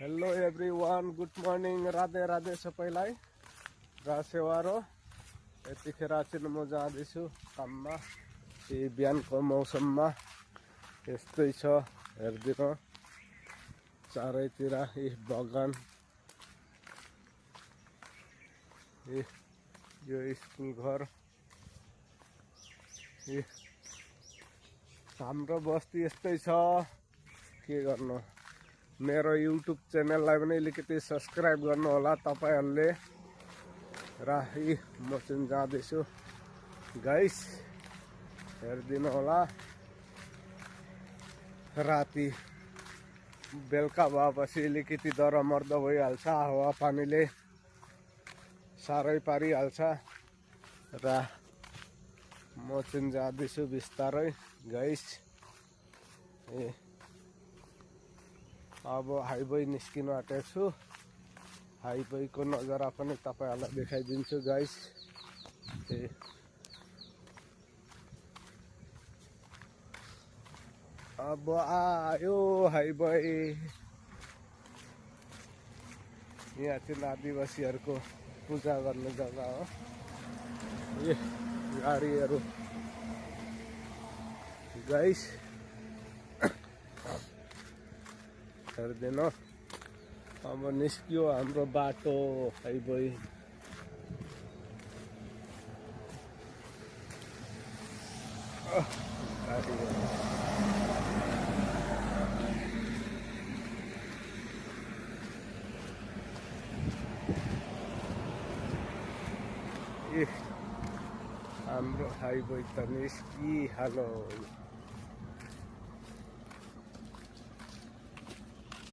Hello everyone, good morning, Radhe Radhe सबैलाई। र सेवारो यतिखेर चाहिँ म जाँदैछु काममा। यही बिहानको मौसममा यस्तै छ, हेरिदिनु चारैतिर यी बगान, यो स्कुल घर, हाम्रो बस्ती यस्तै छ। के गर्नु, मेरो युट्युब च्यानललाई पनि अलिकति सब्सक्राइब गर्नु होला तपाईहरुले। र म चाहिँ जाँदैछु गाइस, हेरिदिनु होला। राति बेलुका भएपछि अलिकति डरमर्दो भइहाल्छ, हावापानीले साह्रै पारिहाल्छ। र म चाहिँ जाँदैछु बिस्तारै गाइस। अब हाइवे निस्किनु आँटेको छु। हाइवेको नजारा पनि तपाईहरुलाई देखाइदिन्छु गाइस। अब आयो हाइवे। यहाँ चाहिँ आदिवासीहरुको पूजा गर्ने जग्गा हो। गाडीहरु गाइस हेर्दिनु। अब निस्कियो हाम्रो बाटो हाइवे। हाम्रो हाइवे त निस्किहाल्यो।